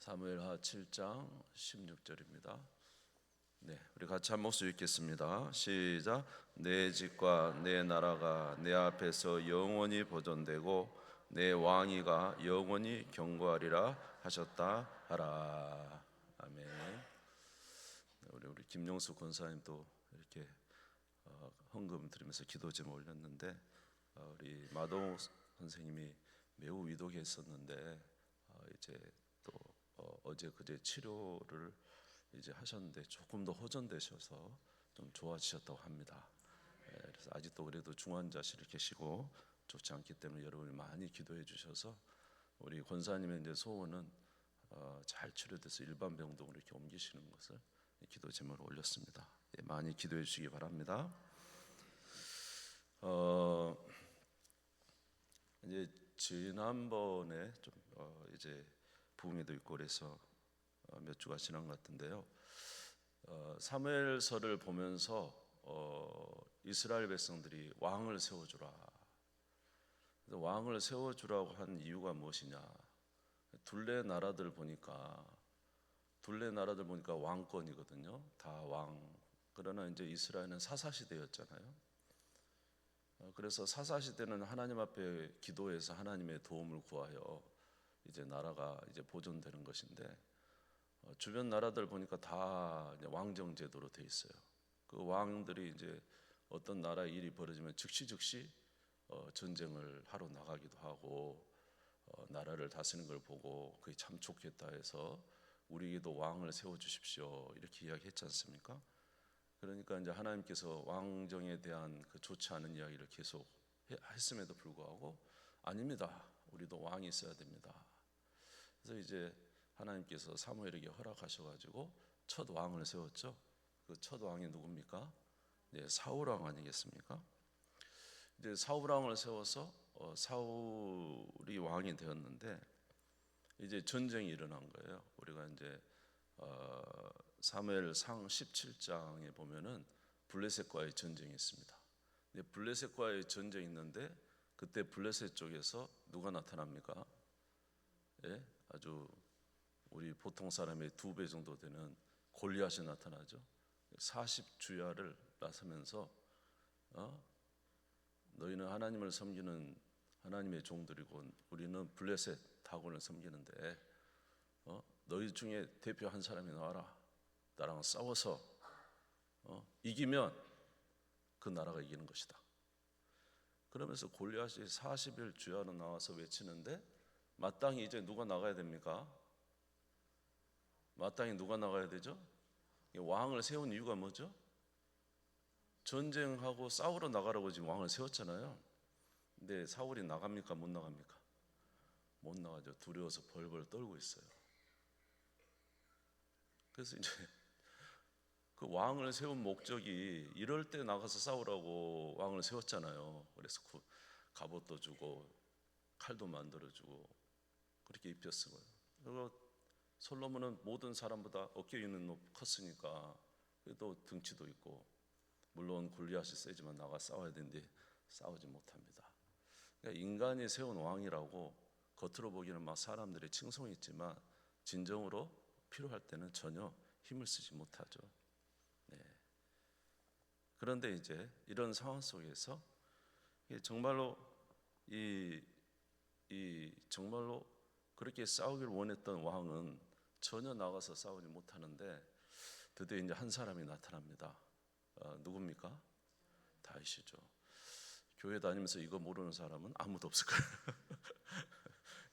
사무엘하 7장 16절입니다. 네, 우리 같이 한 목소리 읽겠습니다. 시작. 내 집과 내 나라가 내 앞에서 영원히 보존되고 내 왕위가 영원히 경고하리라 하셨다 하라. 아멘. 우리 김용수 권사님도 이렇게 헌금 드리면서 기도 제목 올렸는데 우리 마동 선생님이 매우 위독했었는데 이제 또 어제 그제 치료를 이제 하셨는데 조금 더 호전되셔서 좀 좋아지셨다고 합니다. 그래서 아직도 그래도 중환자실에 계시고 좋지 않기 때문에 여러분이 많이 기도해 주셔서 우리 권사님의 이제 소원은 잘 치료돼서 일반 병동으로 이렇게 옮기시는 것을 기도 제목으로 올렸습니다. 많이 기도해 주시기 바랍니다. 이제 지난번에 좀 이제 부흥회도 있고 그래서 몇 주가 지난 것 같은데요. 사무엘서를 보면서 이스라엘 백성들이 왕을 세워주라. 왕을 세워주라고 한 이유가 무엇이냐? 둘레 나라들 보니까 왕권이거든요. 다 왕. 그러나 이제 이스라엘은 사사시대였잖아요. 그래서 사사시대는 하나님 앞에 기도해서 하나님의 도움을 구하여 이제 나라가 이제 보존되는 것인데 주변 나라들 보니까 다 왕정 제도로 돼 있어요. 그 왕들이 이제 어떤 나라 일이 벌어지면 즉시 전쟁을 하러 나가기도 하고 나라를 다스리는 걸 보고 그게 참 좋겠다 해서 우리에게도 왕을 세워 주십시오 이렇게 이야기했지 않습니까? 그러니까 이제 하나님께서 왕정에 대한 그 좋지 않은 이야기를 계속 했음에도 불구하고 아닙니다. 우리도 왕이 있어야 됩니다. 그래서 이제 하나님께서 사무엘에게 허락하셔가지고 첫 왕을 세웠죠. 그 첫 왕이 누굽니까? 네, 사울 왕 아니겠습니까? 이제 사울 왕을 세워서 사울이 왕이 되었는데 이제 전쟁이 일어난 거예요. 우리가 이제 사무엘상 17장에 보면은 블레셋과의 전쟁이 있습니다. 블레셋과의 전쟁이 있는데 그때 블레셋 쪽에서 누가 나타납니까? 예? 아주 우리 보통 사람의 2배 정도 되는 골리앗이 나타나죠. 40주야를 나서면서 너희는 하나님을 섬기는 하나님의 종들이고 우리는 블레셋 다곤을 섬기는데 너희 중에 대표 한 사람이 나와라. 나랑 싸워서 이기면 그 나라가 이기는 것이다. 그러면서 골리앗이 40일 주야로 나와서 외치는데 마땅히 이제 누가 나가야 됩니까? 마땅히 누가 나가야 되죠? 왕을 세운 이유가 뭐죠? 전쟁하고 싸우러 나가라고 지금 왕을 세웠잖아요. 근데 사울이 나갑니까? 못 나갑니까? 못 나가죠. 두려워서 벌벌 떨고 있어요. 그래서 이제 그 왕을 세운 목적이 이럴 때 나가서 싸우라고 왕을 세웠잖아요. 그래서 그 갑옷도 주고 칼도 만들어주고 그렇게 입혔어요. 그리고 솔로몬은 모든 사람보다 어깨 있는 높 컸으니까 또 등치도 있고 물론 골리앗이 세지만 나가 싸워야 되는데 싸우지 못합니다. 그러니까 인간이 세운 왕이라고 겉으로 보기에는 막 사람들이 칭송했지만 진정으로 필요할 때는 전혀 힘을 쓰지 못하죠. 네. 그런데 이제 이런 상황 속에서 정말로 정말로 그렇게 싸우기를 원했던 왕은 전혀 나가서 싸우지 못하는데 드디어 이제 한 사람이 나타납니다. 누굽니까? 다윗이죠. 교회 다니면서 이거 모르는 사람은 아무도 없을 거예요.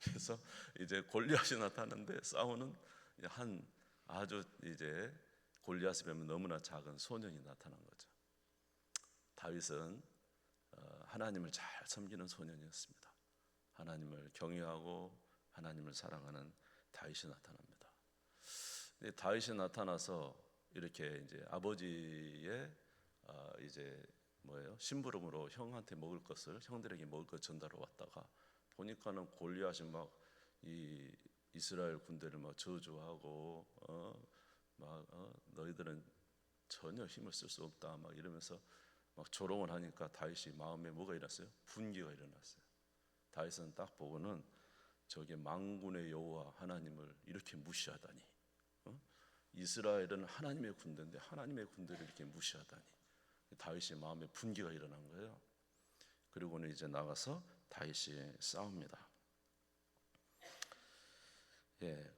그래서 이제 골리앗이 나타나는데 싸우는 한 아주 이제 골리앗이 뵈면 너무나 작은 소년이 나타난 거죠. 다윗은 하나님을 잘 섬기는 소년이었습니다. 하나님을 경외하고 하나님을 사랑하는 다윗이 나타납니다. 근데 다윗이 나타나서 이렇게 이제 아버지의 이제 심부름으로 형한테 먹을 것을 형들에게 먹을 것 전달하러 왔다가 보니까는 골리앗이 막 이 이스라엘 군대를 막 저주하고 너희들은 전혀 힘을 쓸 수 없다 막 이러면서 막 조롱을 하니까 다윗이 마음에 뭐가 일어났어요? 분기가 일어났어요. 다윗은 딱 보고는 저게 만군의 여호와 하나님을 이렇게 무시하다니. 이스라엘은 하나님의 군대인데 하나님의 군대를 이렇게 무시하다니. 다윗의 마음에 분기가 일어난 거예요. 그리고는 이제 나가서 다윗이 싸웁니다.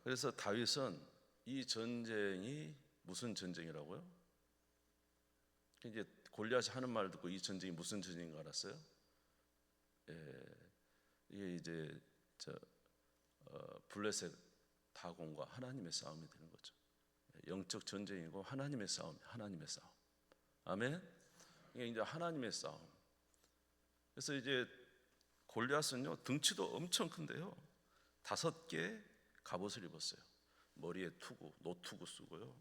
그래서 다윗은 이 전쟁이 무슨 전쟁이라고요? 이제 골리앗이 하는 말을 듣고 이 전쟁이 무슨 전쟁인 거 알았어요? 이게 이제 블레셋 다곤과 하나님의 싸움이 되는 거죠. 영적 전쟁이고 하나님의 싸움, 하나님의 싸움. 아멘. 이게 이제 하나님의 싸움. 그래서 이제 골리앗은요 등치도 엄청 큰데요 5개 갑옷을 입었어요. 머리에 투구, 노투구 쓰고요.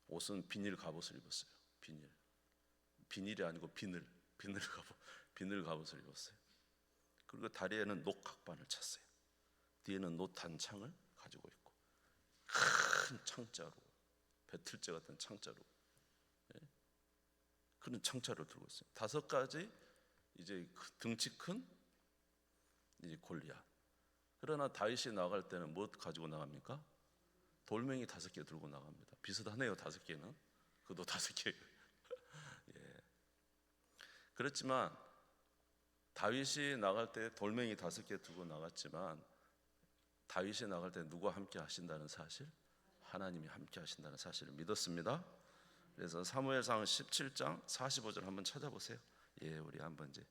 옷은 비닐 갑옷을 입었어요. 비닐이 아니고 비늘 갑옷을 입었어요. 그리고 다리에는 녹각반을 찼어요. 뒤에는 노탄창을 가지고 있고 큰 창자로, 배틀재 같은 창자로, 그런 창자를 들고 있어요. 5가지 이제 등치 큰 이제 골리앗. 그러나 다윗이 나갈 때는 뭐 가지고 나갑니까? 돌멩이 5개 들고 나갑니다. 비슷하네요. 5개는 그도 5개. 그렇지만 다윗이 나갈 때 돌멩이 5개 들고 나갔지만 다윗이 나갈 때 누가 함께 하신다는 사실? 하나님이 함께 하신다는 사실을 믿었습니다. 그래서 사무엘상 17장 45절 한번 찾아보세요. 우리 한번 이제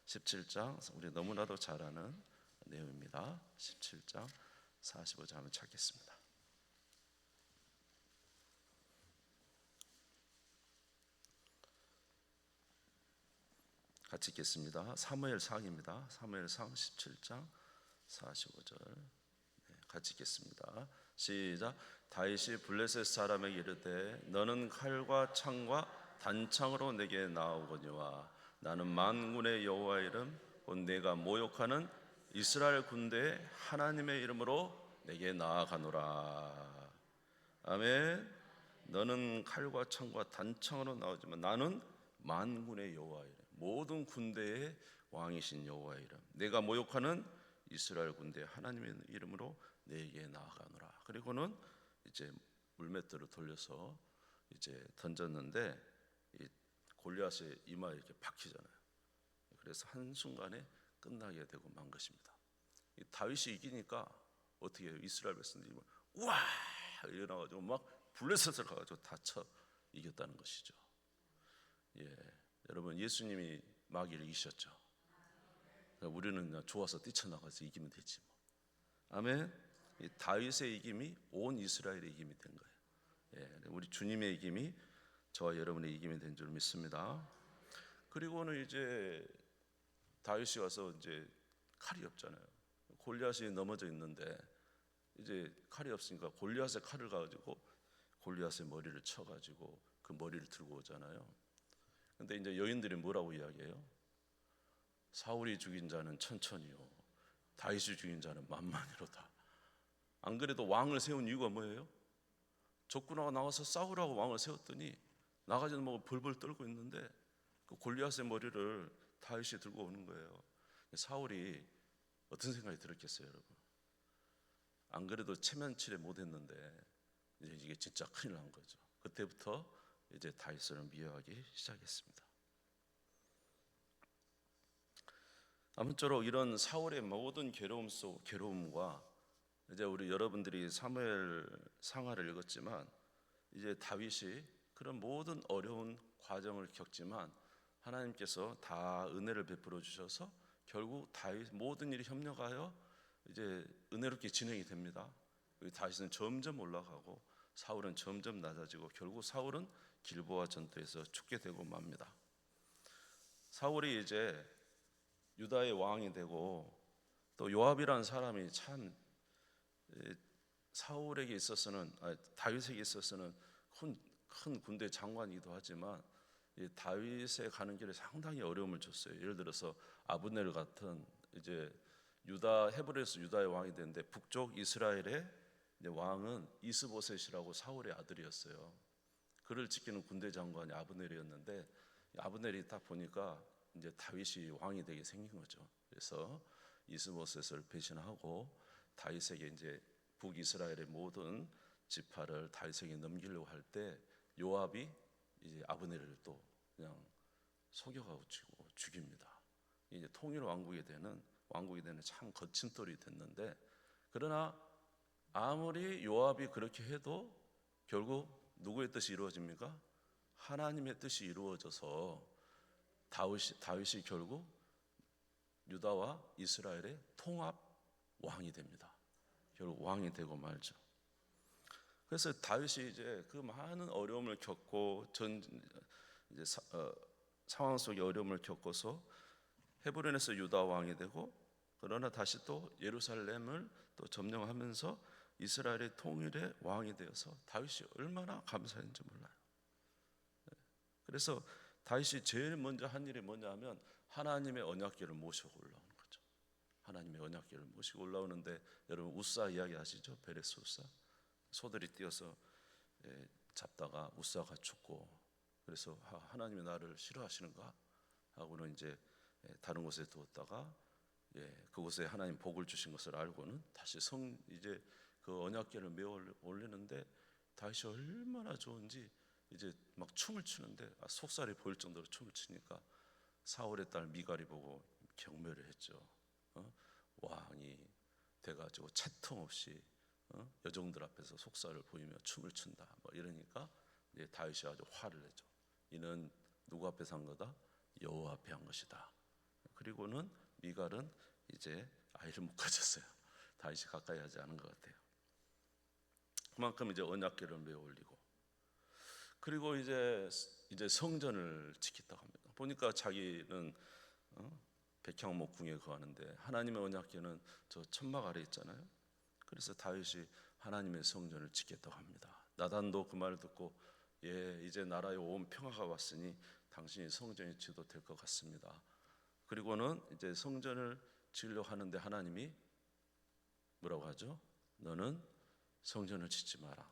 17장 우리 너무나도 잘 아는 내용입니다. 17장 45절 한번 찾겠습니다. 같이 읽겠습니다. 사무엘상입니다. 사무엘상 17장 45절 같이 읽겠습니다. 시작. 다윗이 블레셋 사람에게 이르되 너는 칼과 창과 단창으로 내게 나오거니와 나는 만군의 여호와의 이름 곧 내가 모욕하는 이스라엘 군대의 하나님의 이름으로 내게 나아가노라. 아멘. 너는 칼과 창과 단창으로 나오지만 나는 만군의 여호와의 이름, 모든 군대의 왕이신 여호와의 이름, 내가 모욕하는 이스라엘 군대 하나님의 이름으로 내게 나아가노라. 그리고는 이제 물맷돌을 돌려서 이제 던졌는데 이 골리앗의 이마에 이렇게 박히잖아요. 그래서 한순간에 끝나게 되고 만 것입니다. 이 다윗이 이기니까 어떻게 해요? 이스라엘 백성들이 우와 일어나가지고 막 블레셋을 가가지고 다 쳐 이겼다는 것이죠. 여러분 예수님이 마귀를 이기셨죠. 우리는 그냥 좋아서 뛰쳐나가서 이기면 되지 뭐. 아멘. 이 다윗의 이김이 온 이스라엘의 이김이 된 거예요. 우리 주님의 이김이 저와 여러분의 이김이 된 줄 믿습니다. 그리고는 이제 다윗이 와서 이제 칼이 없잖아요. 골리앗이 넘어져 있는데 이제 칼이 없으니까 골리앗의 칼을 가지고 골리앗의 머리를 쳐가지고 그 머리를 들고 오잖아요. 근데 이제 여인들이 뭐라고 이야기해요? 사울이 죽인 자는 천천히요, 다윗이 죽인 자는 만만히로다. 안 그래도 왕을 세운 이유가 뭐예요? 적군하고 나가서 싸우라고 왕을 세웠더니 나가지는 뭐 벌벌 떨고 있는데 그 골리앗의 머리를 다윗이 들고 오는 거예요. 사울이 어떤 생각이 들었겠어요, 여러분? 안 그래도 체면치레 못했는데 이게 진짜 큰일 난 거죠. 그때부터 이제 다윗을 미워하기 시작했습니다. 아무쪼록 이런 사울의 모든 괴로움과 이제 우리 여러분들이 사무엘 상하를 읽었지만 이제 다윗이 그런 모든 어려운 과정을 겪지만 하나님께서 다 은혜를 베풀어 주셔서 결국 다윗 모든 일이 협력하여 이제 은혜롭게 진행이 됩니다. 다윗은 점점 올라가고 사울은 점점 낮아지고 결국 사울은 길보아 전투에서 죽게 되고 맙니다. 사울이 이제 유다의 왕이 되고 또 요압이라는 사람이 참 사울에게 있어서는 다윗에게 있어서는 큰 군대 장관이기도 하지만 다윗에 가는 길에 상당히 어려움을 줬어요. 예를 들어서 아브넬 같은 이제 헤브론에서 유다의 왕이 됐는데 북쪽 이스라엘의 왕은 이스보셋이라고 사울의 아들이었어요. 그를 지키는 군대 장관이 아브넬이었는데 아브넬이 딱 보니까 이제 다윗이 왕이 되게 생긴 거죠. 그래서 이스보셋을 배신하고 다윗에게 이제 북이스라엘의 모든 지파를 다윗에게 넘기려고 할 때 요압이 이제 아브넬을 또 그냥 속여가지고 죽입니다. 이제 통일 왕국이 되는 참 거침돌이 됐는데, 그러나 아무리 요압이 그렇게 해도 결국 누구의 뜻이 이루어집니까? 하나님의 뜻이 이루어져서 다윗이 결국 유다와 이스라엘의 통합 왕이 됩니다. 결국 왕이 되고 말죠. 그래서 다윗이 이제 그 많은 어려움을 겪고 이제 상황 속에 어려움을 겪어서 헤브론에서 유다 왕이 되고, 그러나 다시 또 예루살렘을 또 점령하면서 이스라엘의 통일의 왕이 되어서 다윗이 얼마나 감사했는지 몰라요. 그래서 다윗이 제일 먼저 한 일이 뭐냐면 하나님의 언약궤를 모시고 올라오는 거죠. 하나님의 언약궤를 모시고 올라오는데, 여러분 우사 이야기 아시죠? 베레스 우사. 소들이 뛰어서 잡다가 우사가 죽고, 그래서 하나님이 나를 싫어하시는가 하고는 이제 다른 곳에 두었다가 그곳에 하나님 복을 주신 것을 알고는 다시 이제 그 언약궤를 메어 올리는데, 다윗이 얼마나 좋은지 이제 막 춤을 추는데 속살이 보일 정도로 춤을 추니까 사울의 딸 미갈이 보고 경멸을 했죠. 왕이 돼가지고 채통 없이 여종들 앞에서 속살을 보이며 춤을 춘다 뭐 이러니까 이제 다윗이 아주 화를 내죠. 이는 누구 앞에서 한 거다? 여호와 앞에 한 것이다. 그리고는 미갈은 이제 아이를 못 가졌어요. 다윗이 가까이 하지 않은 것 같아요. 그만큼 이제 언약궤를 메어 올리고, 그리고 이제 성전을 지켰다고 합니다. 보니까 자기는 백향목 궁에 거하는데 하나님의 언약궤는 저 천막 아래 있잖아요. 그래서 다윗이 하나님의 성전을 지켰다고 합니다. 나단도 그 말을 듣고 이제 나라에 온 평화가 왔으니 당신이 성전이 지도될 것 같습니다. 그리고는 이제 성전을 지으려고 하는데 하나님이 뭐라고 하죠? 너는 성전을 짓지 마라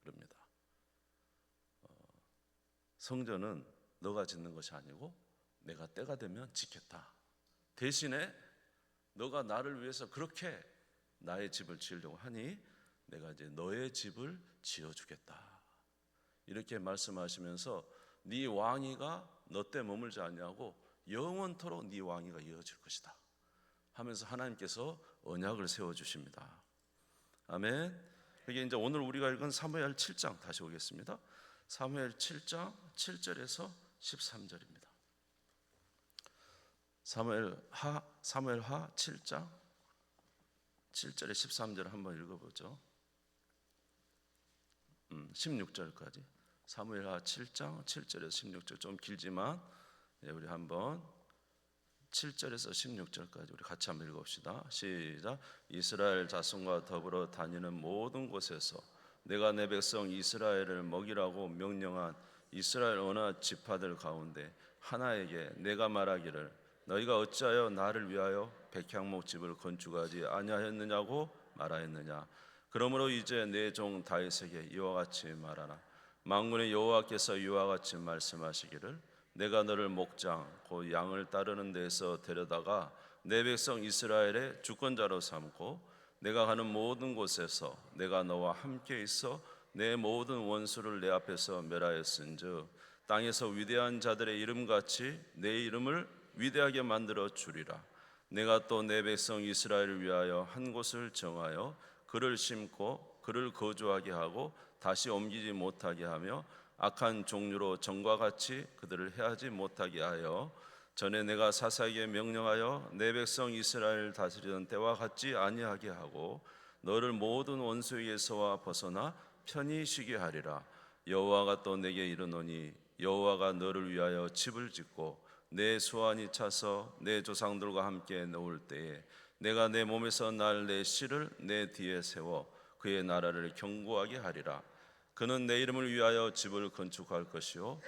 그럽니다. 성전은 너가 짓는 것이 아니고 내가 때가 되면 짓겠다. 대신에 너가 나를 위해서 그렇게 나의 집을 지으려고 하니 내가 이제 너의 집을 지어주겠다. 이렇게 말씀하시면서 네 왕위가 너 때 머물지 않냐고 영원토록 네 왕위가 이어질 것이다 하면서 하나님께서 언약을 세워주십니다. 아멘. 이게 이제 오늘 우리가 읽은 사무엘 7장 다시 오겠습니다. 사무엘 7장 7절에서 13절입니다. 사무엘하 7장 7절에 13절 한번 읽어보죠. 16절까지. 사무엘하 7장 7절에서 16절 좀 길지만 우리 한번 7절에서 16절까지 우리 같이 한번 읽어봅시다. 시작. 이스라엘 자손과 더불어 다니는 모든 곳에서 내가 내 백성 이스라엘을 먹이라고 명령한 이스라엘 어느 지파들 가운데 하나에게 내가 말하기를 너희가 어찌하여 나를 위하여 백향목 집을 건축하지 아니하였느냐고 말하였느냐. 그러므로 이제 내 종 다윗에게 이와 같이 말하라. 만군의 여호와께서 이와 같이 말씀하시기를 내가 너를 목장 곧 양을 따르는 데서 데려다가 내 백성 이스라엘의 주권자로 삼고 내가 가는 모든 곳에서 내가 너와 함께 있어 내 모든 원수를 내 앞에서 멸하였은즉 땅에서 위대한 자들의 이름같이 내 이름을 위대하게 만들어 주리라. 내가 또 내 백성 이스라엘을 위하여 한 곳을 정하여 그를 심고 그를 거주하게 하고 다시 옮기지 못하게 하며 악한 종류로 전과 같이 그들을 해하지 못하게 하여 전에 내가 사사에게 명령하여 내 백성 이스라엘을 다스리던 때와 같지 아니하게 하고 너를 모든 원수에게서와 벗어나 편히 쉬게 하리라. 여호와가 또 내게 이르노니 여호와가 너를 위하여 집을 짓고 내 수완이 차서 내 조상들과 함께 놓을 때에 내가 내 몸에서 날 내 씨를 내 뒤에 세워 그의 나라를 견고하게 하리라. 그는 내 이름을 위하여 집을 건축할 것이요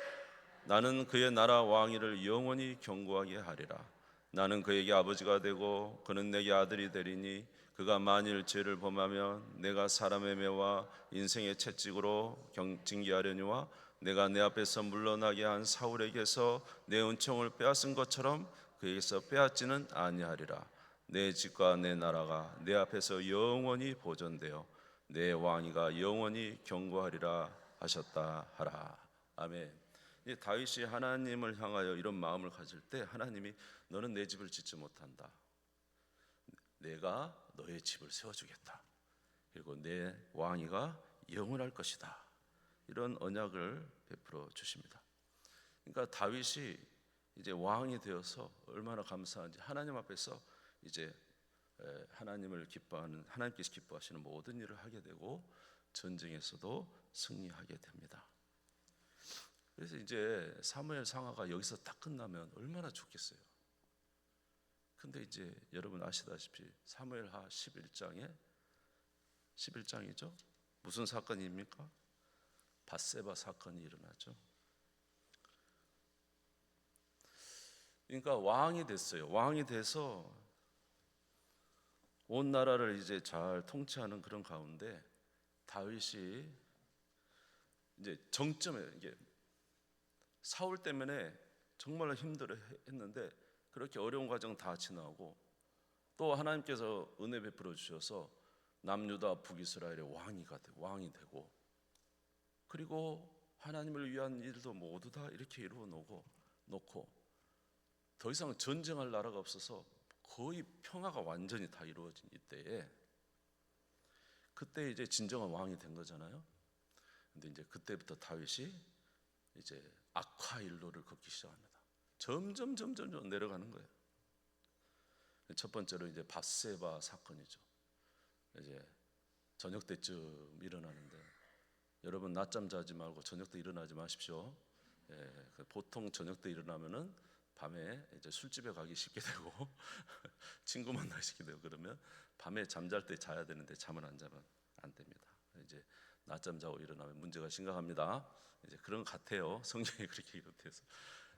나는 그의 나라 왕위를 영원히 견고하게 하리라. 나는 그에게 아버지가 되고 그는 내게 아들이 되리니 그가 만일 죄를 범하면 내가 사람의 매와 인생의 채찍으로 징계하려니와 내가 내 앞에서 물러나게 한 사울에게서 내 은총을 빼앗은 것처럼 그에게서 빼앗지는 아니하리라. 내 집과 내 나라가 내 앞에서 영원히 보존되어 내 왕위가 영원히 경고하리라 하셨다 하라. 아멘. 이 다윗이 하나님을 향하여 이런 마음을 가질 때 하나님이 너는 내 집을 짓지 못한다. 내가 너의 집을 세워주겠다. 그리고 내 왕위가 영원할 것이다. 이런 언약을 베풀어 주십니다. 그러니까 다윗이 이제 왕이 되어서 얼마나 감사한지 하나님 앞에서 이제 하나님을 기뻐하는, 하나님께서 기뻐하시는 모든 일을 하게 되고 전쟁에서도 승리하게 됩니다. 그래서 이제 사무엘 상하가 여기서 딱 끝나면 얼마나 좋겠어요. 근데 이제 여러분 아시다시피 사무엘하 11장이죠. 무슨 사건입니까? 밧세바 사건이 일어나죠. 그러니까 왕이 됐어요. 왕이 돼서 온 나라를 이제 잘 통치하는 그런 가운데 다윗이 이제 정점에 이게 사울 때문에 정말로 힘들어했는데 그렇게 어려운 과정 다 지나고 또 하나님께서 은혜 베풀어 주셔서 남유다 북이스라엘의 왕이 되고 그리고 하나님을 위한 일도 모두 다 이렇게 이루어 놓고 더 이상 전쟁할 나라가 없어서 거의 평화가 완전히 다 이루어진 이때에 그때 이제 진정한 왕이 된 거잖아요. 근데 이제 그때부터 다윗이 이제 악화 일로를 걷기 시작합니다. 점점 내려가는 거예요. 첫 번째로 이제 밧세바 사건이죠. 이제 저녁 때쯤 일어나는데 여러분 낮잠 자지 말고 저녁 때 일어나지 마십시오. 보통 저녁 때 일어나면은 밤에 이제 술집에 가기 쉽게 되고 친구 만나기 쉽게 되고 그러면 밤에 잠잘 때 자야 되는데 잠을 안 자면 안 됩니다. 이제 낮잠 자고 일어나면 문제가 심각합니다. 이제 그런 것 같아요. 성경이 그렇게 기록돼서.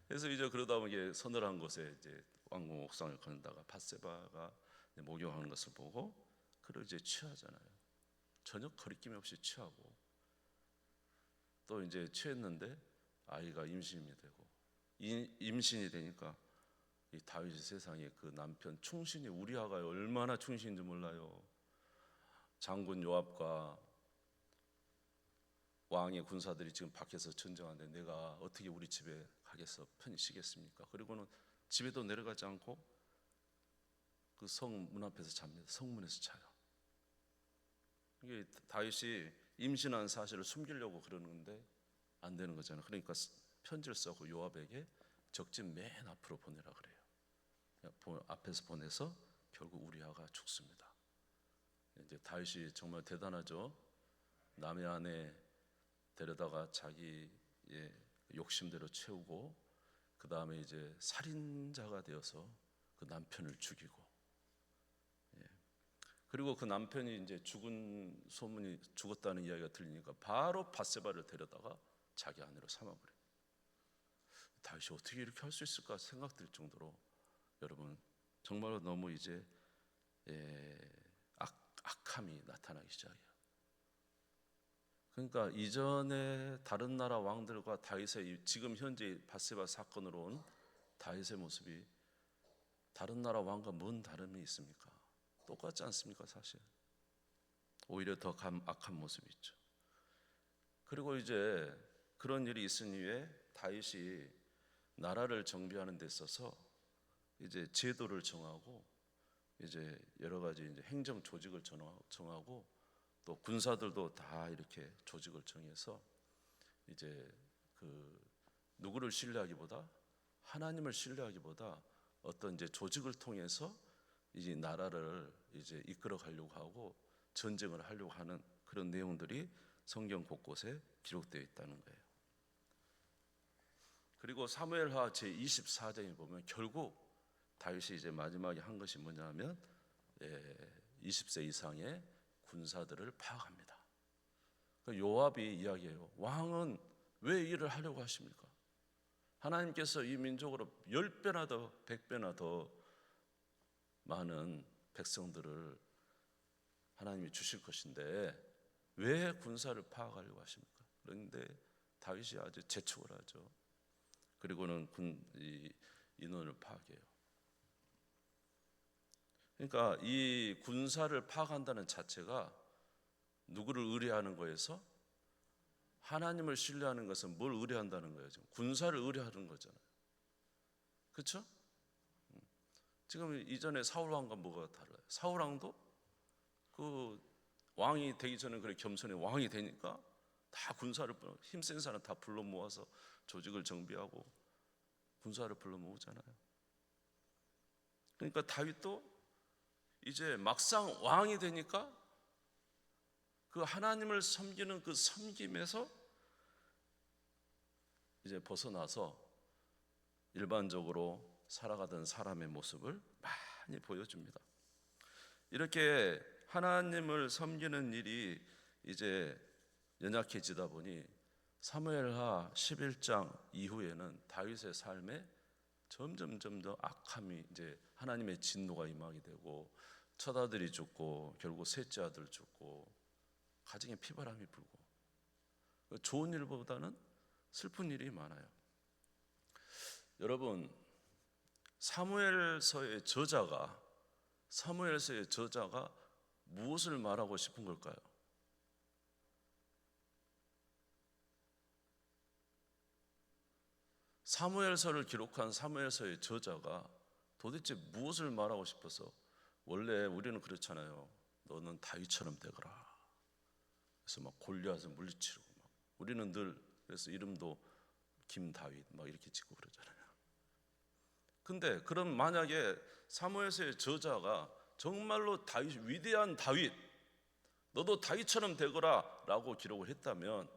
그래서 이제 그러다 보니 서늘한 곳에 이제 왕궁 옥상을 걷다가 밧세바가 목욕하는 것을 보고 그를 이제 취하잖아요. 전혀 거리낌 없이 취하고 또 이제 취했는데 아이가 임신이 되고 임신이 되니까 이 다윗이 세상에 그 남편 충신이 우리아가 얼마나 충신인지 몰라요. 장군 요압과 왕의 군사들이 지금 밖에서 전쟁하는데 내가 어떻게 우리 집에 가겠어 편히 쉬겠습니까? 그리고는 집에도 내려가지 않고 그 성문 앞에서 잡니다. 성문에서 자요. 이게 다윗이 임신한 사실을 숨기려고 그러는데 안 되는 거잖아요. 그러니까 편지를 써고 요압에게 적진 맨 앞으로 보내라 그래요. 앞에서 보내서 결국 우리아가 죽습니다. 이제 다윗이 정말 대단하죠. 남의 아내 데려다가 자기의 욕심대로 채우고 그 다음에 이제 살인자가 되어서 그 남편을 죽이고 그리고 그 남편이 이제 죽은 소문이 죽었다는 이야기가 들리니까 바로 밧세바를 데려다가 자기 아내로 삼아버려요. 다윗이 어떻게 이렇게 할 수 있을까 생각될 정도로 여러분 정말로 너무 이제 악함이 나타나기 시작해요. 그러니까 이전에 다른 나라 왕들과 다윗의 지금 현재 밧세바 사건으로 온 다윗의 모습이 다른 나라 왕과 뭔 다름이 있습니까? 똑같지 않습니까? 사실 오히려 더 악한 모습이 있죠. 그리고 이제 그런 일이 있은 이후에 다윗이 나라를 정비하는 데 있어서 이제 제도를 정하고 이제 여러 가지 이제 행정 조직을 정하고 또 군사들도 다 이렇게 조직을 정해서 이제 그 누구를 신뢰하기보다 하나님을 신뢰하기보다 어떤 이제 조직을 통해서 이제 나라를 이제 이끌어 가려고 하고 전쟁을 하려고 하는 그런 내용들이 성경 곳곳에 기록되어 있다는 거예요. 그리고 사무엘하 제24장에 보면 결국 다윗이 이제 마지막에 한 것이 뭐냐면 20세 이상의 군사들을 파악합니다. 요압이 이야기해요. 왕은 왜 일을 하려고 하십니까? 하나님께서 이 민족으로 10배나 더 100배나 더 많은 백성들을 하나님이 주실 것인데 왜 군사를 파악하려고 하십니까? 그런데 다윗이 아주 재촉을 하죠. 그리고는 인원을 파악해요. 그러니까 이 군사를 파악한다는 자체가 누구를 의뢰하는 거에서 하나님을 신뢰하는 것은 뭘 의뢰한다는 거예요. 지금 군사를 의뢰하는 거잖아요. 그렇죠? 지금 이전에 사울 왕과 뭐가 달라요? 사울 왕도 그 왕이 되기 전에 그래 겸손히 왕이 되니까 다 군사를 힘센 사람 다 불러 모아서 조직을 정비하고 군사를 불러 모으잖아요. 그러니까 다윗도 이제 막상 왕이 되니까 그 하나님을 섬기는 그 섬김에서 이제 벗어나서 일반적으로 살아가던 사람의 모습을 많이 보여줍니다. 이렇게 하나님을 섬기는 일이 이제 연약해지다 보니 사무엘하 11장 이후에는 다윗의 삶에 점점 더 악함이, 이제 하나님의 진노가 임하게 되고 첫 아들이 죽고 결국 셋째 아들 죽고 가정에 피바람이 불고 좋은 일보다는 슬픈 일이 많아요. 여러분, 사무엘서의 저자가 무엇을 말하고 싶은 걸까요? 사무엘서를 기록한 사무엘서의 저자가 도대체 무엇을 말하고 싶어서, 원래 우리는 그렇잖아요. 너는 다윗처럼 되거라. 그래서 막 골리앗을 물리치고 막 우리는 늘 그래서 이름도 김다윗 막 이렇게 짓고 그러잖아요. 근데 그럼 만약에 사무엘서의 저자가 정말로 다윗, 위대한 다윗, 너도 다윗처럼 되거라라고 기록을 했다면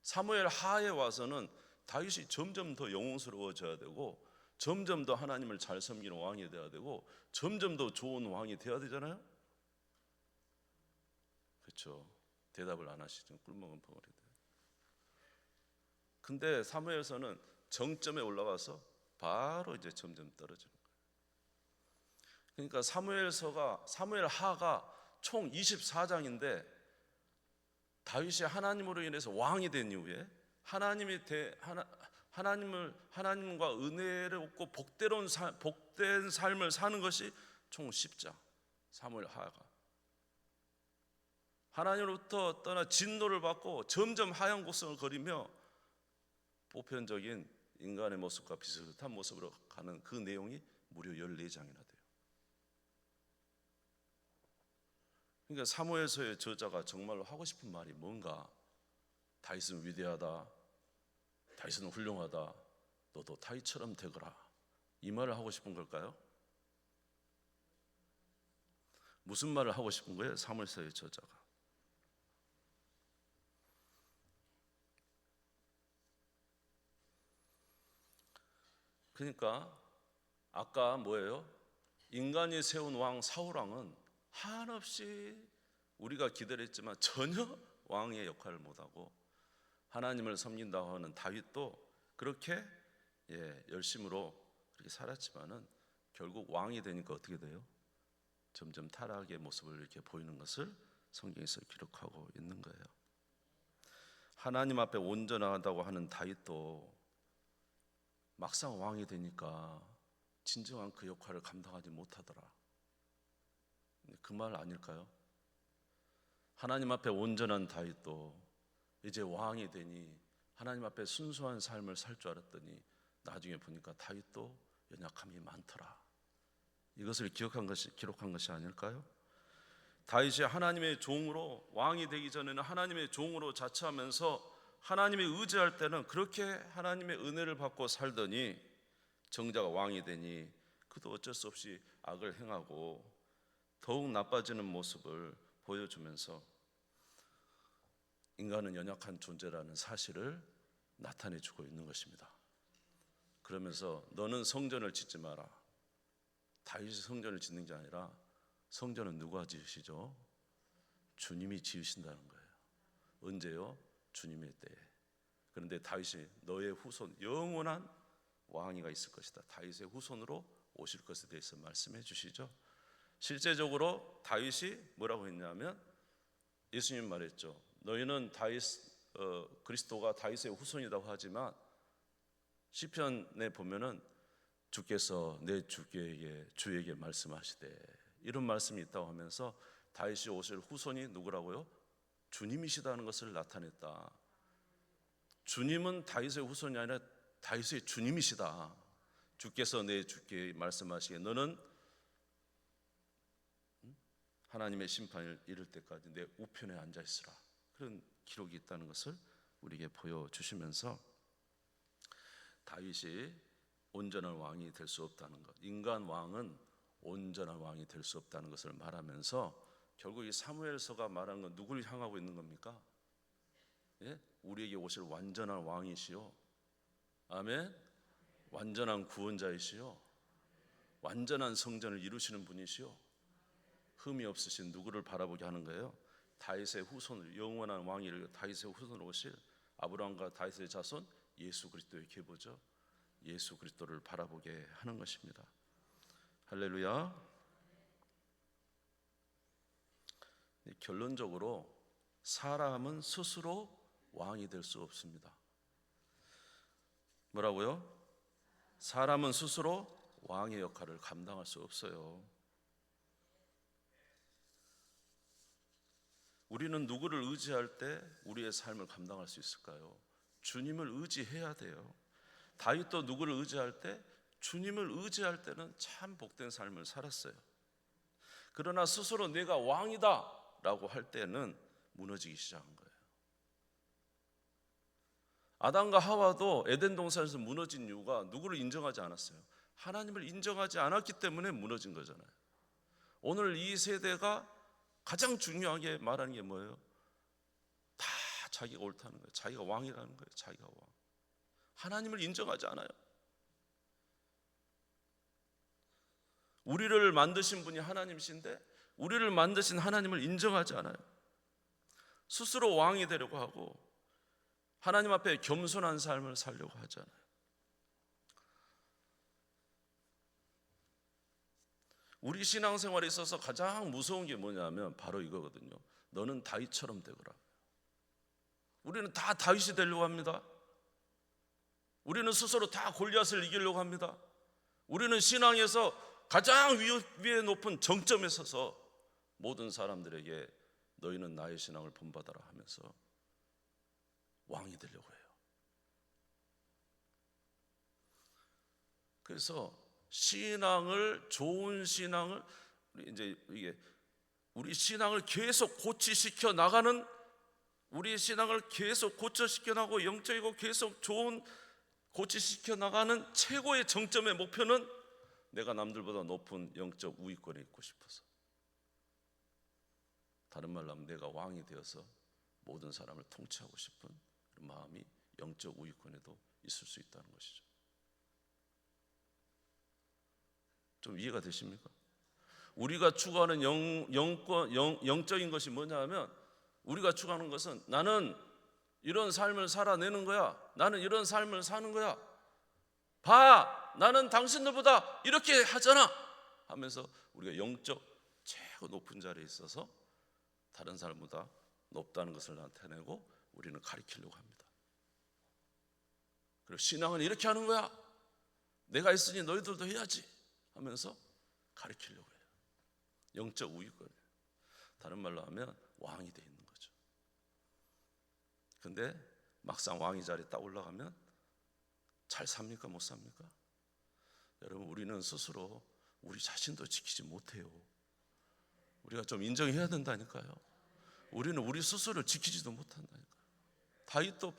사무엘 하에 와서는 다윗이 점점 더 영웅스러워져야 되고 점점 더 하나님을 잘 섬기는 왕이 되어야 되고 점점 더 좋은 왕이 되어야 되잖아요. 그렇죠? 대답을 안 하시죠. 꿀먹은 벙어리 돼요. 근데 사무엘서는 정점에 올라가서 바로 이제 점점 떨어지는 거예요. 그러니까 사무엘하가 총 24장인데 다윗이 하나님으로 인해서 왕이 된 이후에 하나님과 은혜를 얻고 복된 삶을 사는 것이 총 10장. 사무엘하가 하나님으로부터 떠나 진노를 받고 점점 하얀 곡성을 거리며 보편적인 인간의 모습과 비슷한 모습으로 가는 그 내용이 무려 14장이나 돼요. 그러니까 사무엘서의 저자가 정말로 하고 싶은 말이 뭔가, 다윗은 위대하다, 다윗은 훌륭하다, 너도 다윗처럼 되거라, 이 말을 하고 싶은 걸까요? 무슨 말을 하고 싶은 거예요? 사무엘서의 저자가. 그러니까 아까 뭐예요? 인간이 세운 왕 사울왕은 한없이 우리가 기다렸지만 전혀 왕의 역할을 못하고 하나님을 섬긴다고 하는 다윗도 그렇게 열심으로 그렇게 살았지만은 결국 왕이 되니까 어떻게 돼요? 점점 타락의 모습을 이렇게 보이는 것을 성경에서 기록하고 있는 거예요. 하나님 앞에 온전하다고 하는 다윗도 막상 왕이 되니까 진정한 그 역할을 감당하지 못하더라. 그 말 아닐까요? 하나님 앞에 온전한 다윗도 이제 왕이 되니 하나님 앞에 순수한 삶을 살 줄 알았더니 나중에 보니까 다윗도 연약함이 많더라. 이것을 기록한 것이 아닐까요? 다윗이 하나님의 종으로, 왕이 되기 전에는 하나님의 종으로 자처하면서 하나님의 의지할 때는 그렇게 하나님의 은혜를 받고 살더니 정작 왕이 되니 그도 어쩔 수 없이 악을 행하고 더욱 나빠지는 모습을 보여주면서 인간은 연약한 존재라는 사실을 나타내주고 있는 것입니다. 그러면서 너는 성전을 짓지 마라. 다윗이 성전을 짓는 게 아니라 성전은 누가 지으시죠? 주님이 지으신다는 거예요. 언제요? 주님의 때에. 그런데 다윗이 너의 후손, 영원한 왕이가 있을 것이다, 다윗의 후손으로 오실 것에 대해서 말씀해 주시죠. 실제적으로 다윗이 뭐라고 했냐면 예수님 말했죠. 너희는 그리스도가 다윗의 후손이라고 하지만 시편에 보면은 주께서 내 주에게 말씀하시되 이런 말씀이 있다고 하면서 다윗이 오실 후손이 누구라고요? 주님이시다는 것을 나타냈다. 주님은 다윗의 후손이 아니라 다윗의 주님이시다. 주께서 내 주께 말씀하시기에 너는 하나님의 심판을 이를 때까지 내 우편에 앉아 있으라. 그런 기록이 있다는 것을 우리에게 보여주시면서 다윗이 온전한 왕이 될 수 없다는 것, 인간 왕은 온전한 왕이 될 수 없다는 것을 말하면서 결국 이 사무엘서가 말하는 건 누구를 향하고 있는 겁니까? 예? 우리에게 오실 완전한 왕이시요, 아멘, 완전한 구원자이시요, 완전한 성전을 이루시는 분이시요, 흠이 없으신 누구를 바라보게 하는 거예요? 다윗의 후손을, 영원한 왕이 다윗의 후손으로 오실 아브라함과 다윗의 자손 예수 그리스도의 계보죠. 예수 그리스도를 바라보게 하는 것입니다. 할렐루야. 결론적으로 사람은 스스로 왕이 될 수 없습니다. 뭐라고요? 사람은 스스로 왕의 역할을 감당할 수 없어요. 우리는 누구를 의지할 때 우리의 삶을 감당할 수 있을까요? 주님을 의지해야 돼요. 다윗도 누구를 의지할 때? 주님을 의지할 때는 참 복된 삶을 살았어요. 그러나 스스로 내가 왕이다 라고 할 때는 무너지기 시작한 거예요. 아담과 하와도 에덴 동산에서 무너진 이유가 누구를 인정하지 않았어요. 하나님을 인정하지 않았기 때문에 무너진 거잖아요. 오늘 이 세대가 가장 중요하게 말하는 게 뭐예요? 다 자기가 옳다는 거예요. 자기가 왕이라는 거예요. 자기가 왕. 하나님을 인정하지 않아요. 우리를 만드신 분이 하나님이신데 우리를 만드신 하나님을 인정하지 않아요. 스스로 왕이 되려고 하고 하나님 앞에 겸손한 삶을 살려고 하잖아요. 우리 신앙생활에 있어서 가장 무서운 게 뭐냐면 바로 이거거든요. 너는 다윗처럼 되거라. 우리는 다 다윗이 되려고 합니다. 우리는 스스로 다 골리앗을 이기려고 합니다. 우리는 신앙에서 가장 위에 높은 정점에 서서 모든 사람들에게 너희는 나의 신앙을 본받아라 하면서 왕이 되려고 해요. 그래서 신앙을, 좋은 신앙을, 우리 신앙을 계속 고치시켜 나가는, 우리 신앙을 계속 고쳐시켜 나가고 영적이고 계속 좋은 고치시켜 나가는 최고의 정점의 목표는 내가 남들보다 높은 영적 우위권에 있고 싶어서, 다른 말로 하면 내가 왕이 되어서 모든 사람을 통치하고 싶은 그런 마음이 영적 우위권에도 있을 수 있다는 것이죠. 좀 이해가 되십니까? 우리가 추구하는 영적인 것이 뭐냐 하면, 우리가 추구하는 것은 나는 이런 삶을 살아내는 거야, 나는 이런 삶을 사는 거야, 봐 나는 당신들보다 이렇게 하잖아 하면서 우리가 영적 최고 높은 자리에 있어서 다른 사람보다 높다는 것을 나타내고 우리는 가리키려고 합니다. 그리고 신앙은 이렇게 하는 거야, 내가 있으니 너희들도 해야지 하면서 가리키려고 해요. 영적 우위권, 다른 말로 하면 왕이 돼 있는 거죠. 근데 막상 왕이 자리에 딱 올라가면 잘 삽니까? 못 삽니까? 여러분, 우리는 스스로 우리 자신도 지키지 못해요. 우리가 좀 인정해야 된다니까요. 우리는 우리 스스로를 지키지도 못한다니까요. 다윗도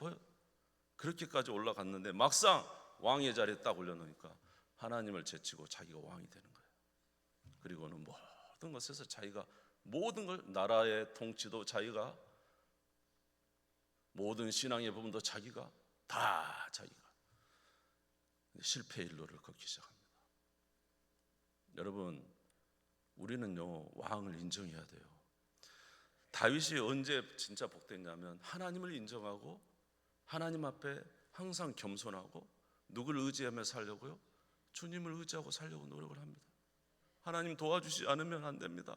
그렇게까지 올라갔는데 막상 왕의 자리에 딱 올려놓으니까 하나님을 제치고 자기가 왕이 되는 거예요. 그리고는 모든 것에서 자기가 모든 걸, 나라의 통치도 자기가, 모든 신앙의 부분도 자기가, 다 자기가 실패의 일로를 걷기 시작합니다. 여러분, 우리는요 왕을 인정해야 돼요. 다윗이 언제 진짜 복됐냐면 하나님을 인정하고 하나님 앞에 항상 겸손하고 누구를 의지하며 살려고요? 주님을 의지하고 살려고 노력을 합니다. 하나님 도와주지 않으면 안 됩니다.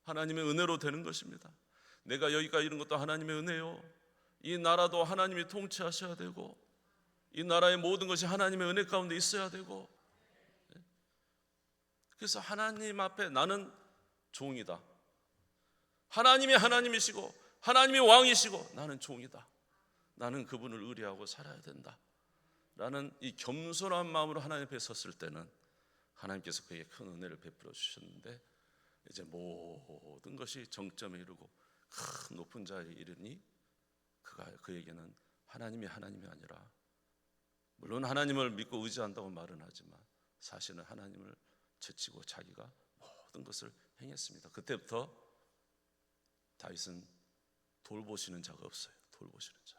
하나님의 은혜로 되는 것입니다. 내가 여기까지 이런 것도 하나님의 은혜요. 이 나라도 하나님이 통치하셔야 되고 이 나라의 모든 것이 하나님의 은혜 가운데 있어야 되고, 그래서 하나님 앞에 나는 종이다. 하나님이 하나님이시고 하나님이 왕이시고 나는 종이다. 나는 그분을 의뢰하고 살아야 된다 라는 이 겸손한 마음으로 하나님 앞에 섰을 때는 하나님께서 그에게 큰 은혜를 베풀어 주셨는데, 이제 모든 것이 정점에 이르고 큰 높은 자리에 이르니 그에게는 하나님이 아니라, 물론 하나님을 믿고 의지한다고 말은 하지만 사실은 하나님을 제치고 자기가 모든 것을 행했습니다. 그때부터 다윗은 돌보시는 자가 없어요. 돌보시는 자.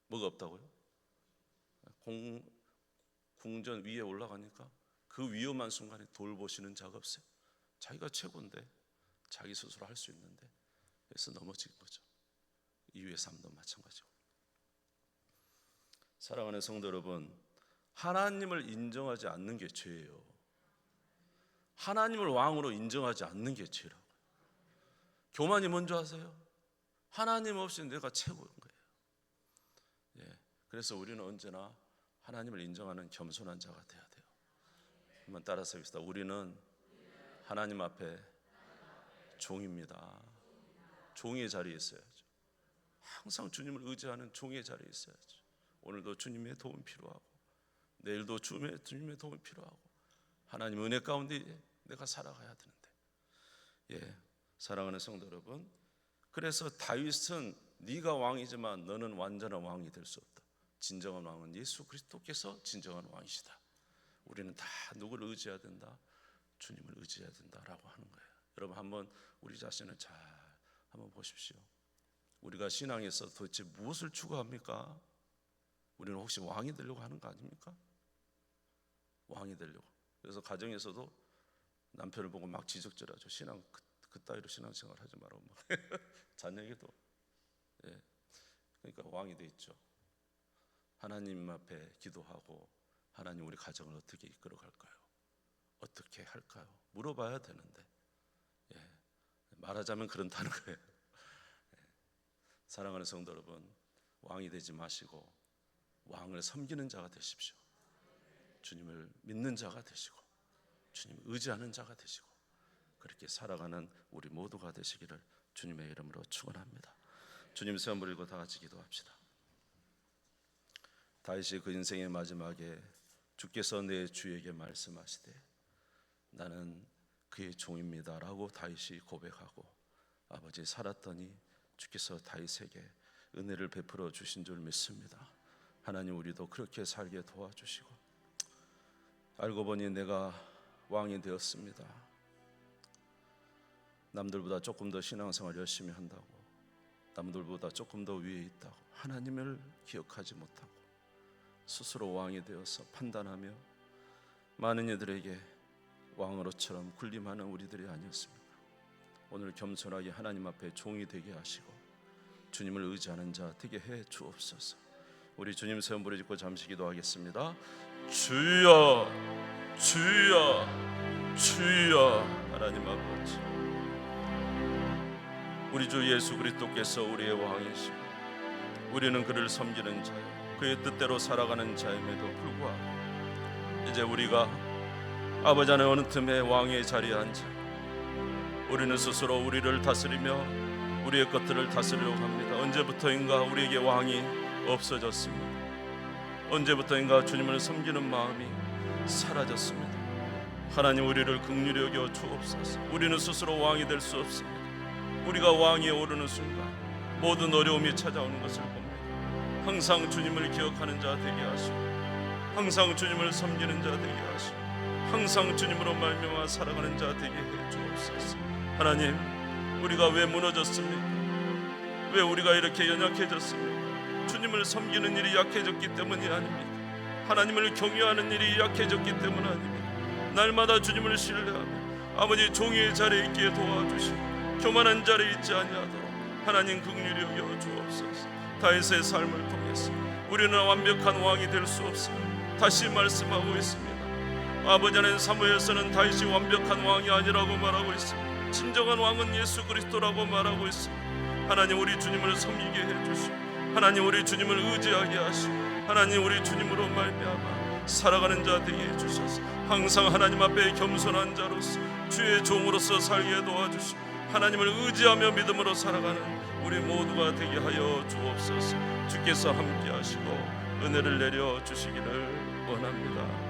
뭐가 없다고요? 궁전 위에 올라가니까 그 위험한 순간에 돌보시는 자가 없어요. 자기가 최고인데, 자기 스스로 할 수 있는데, 그래서 넘어진 거죠. 이후의 삶도 마찬가지고. 사랑하는 성도 여러분, 하나님을 인정하지 않는 게 죄예요. 하나님을 왕으로 인정하지 않는 게 죄라고요. 교만이 뭔지 아세요? 하나님 없이 내가 최고인 거예요. 예, 그래서 우리는 언제나 하나님을 인정하는 겸손한 자가 돼야 돼요. 한번 따라서 합시다. 우리는 하나님 앞에 종입니다. 종의 자리에 있어야죠. 항상 주님을 의지하는 종의 자리에 있어야죠. 오늘도 주님의 도움이 필요하고, 내일도 주님의 도움이 필요하고, 하나님 은혜 가운데 내가 살아가야 되는데. 예, 사랑하는 성도 여러분, 그래서 다윗은 네가 왕이지만 너는 완전한 왕이 될 수 없다. 진정한 왕은 예수 그리스도께서 진정한 왕이시다. 우리는 다 누구를 의지해야 된다? 주님을 의지해야 된다라고 하는 거예요. 여러분, 한번 우리 자신을 잘 한번 보십시오. 우리가 신앙에서 도대체 무엇을 추구합니까? 우리는 혹시 왕이 되려고 하는 거 아닙니까? 왕이 되려고. 그래서 가정에서도 남편을 보고 막 지적질하죠. 신앙 그따위로 신앙생활 하지 말라고 막. 자녀에게도. 예. 그러니까 왕이 돼 있죠. 하나님 앞에 기도하고, 하나님 우리 가정을 어떻게 이끌어갈까요? 어떻게 할까요? 물어봐야 되는데, 예. 말하자면 그런다는 거예요. 예. 사랑하는 성도 여러분, 왕이 되지 마시고 왕을 섬기는 자가 되십시오. 주님을 믿는 자가 되시고, 주님을 의지하는 자가 되시고, 그렇게 살아가는 우리 모두가 되시기를 주님의 이름으로 축원합니다. 주님 시험 부리고 다 같이 기도합시다. 다윗이 그 인생의 마지막에 주께서 내 주에게 말씀하시되 나는 그의 종입니다 라고 다윗이 고백하고, 아버지 살았더니 주께서 다윗에게 은혜를 베풀어 주신 줄 믿습니다. 하나님, 우리도 그렇게 살게 도와주시고, 알고 보니 내가 왕이 되었습니다. 남들보다 조금 더 신앙생활 열심히 한다고, 남들보다 조금 더 위에 있다고 하나님을 기억하지 못하고 스스로 왕이 되어서 판단하며 많은 이들에게 왕으로처럼 군림하는 우리들이 아니었습니까? 오늘 겸손하게 하나님 앞에 종이 되게 하시고 주님을 의지하는 자 되게 해 주옵소서. 우리 주님 세움 부르짖고 잠시 기도하겠습니다. 주여 주여 주여. 하나님 아버지, 우리 주 예수 그리스도께서 우리의 왕이시고 우리는 그를 섬기는 자요 그의 뜻대로 살아가는 자임에도 불구하고 이제 우리가 아버지 안에 어느 틈에 왕의 자리에 앉아 우리는 스스로 우리를 다스리며 우리의 것들을 다스리려고 합니다. 언제부터인가 우리에게 왕이 없어졌습니다. 언제부터인가 주님을 섬기는 마음이 사라졌습니다. 하나님, 우리를 긍휼히 여겨 주옵소서. 우리는 스스로 왕이 될 수 없습니다. 우리가 왕위에 오르는 순간 모든 어려움이 찾아오는 것을 봅니다. 항상 주님을 기억하는 자 되게 하시고, 항상 주님을 섬기는 자 되게 하시고, 항상 주님으로 말미암아 살아가는 자 되게 해 주옵소서. 하나님, 우리가 왜 무너졌습니까? 왜 우리가 이렇게 연약해졌습니까? 주님을 섬기는 일이 약해졌기 때문이 아닙니까? 하나님을 경외하는 일이 약해졌기 때문 아닙니까? 날마다 주님을 신뢰하며 아버지 종의 자리에 있기에 도와주시고 교만한 자리에 있지 아니하도록 하나님 긍휼히 여겨 주옵소서. 다윗의 삶을 통해서 우리는 완벽한 왕이 될 수 없습니다. 다시 말씀하고 있습니다. 아버지 안에 사무엘서는 다윗이 완벽한 왕이 아니라고 말하고 있습니다. 진정한 왕은 예수 그리스도라고 말하고 있습니다. 하나님, 우리 주님을 섬기게 해주시고, 하나님 우리 주님을 의지하게 하시고, 하나님 우리 주님으로 말미암아 살아가는 자 되게 해주셔서 항상 하나님 앞에 겸손한 자로서 주의 종으로서 살게 도와주시고 하나님을 의지하며 믿음으로 살아가는 우리 모두가 되게 하여 주옵소서. 주께서 함께 하시고 은혜를 내려 주시기를 원합니다.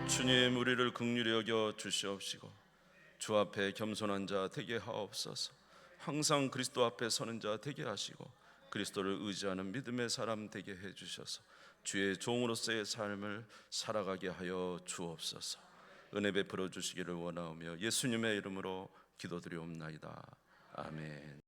주님, 우리를 긍휼히 여겨 주시옵시고 주 앞에 겸손한 자 되게 하옵소서. 항상 그리스도 앞에 서는 자 되게 하시고 그리스도를 의지하는 믿음의 사람 되게 해주셔서 주의 종으로서의 삶을 살아가게 하여 주옵소서. 은혜 베풀어 주시기를 원하오며 예수님의 이름으로 기도드리옵나이다. 아멘.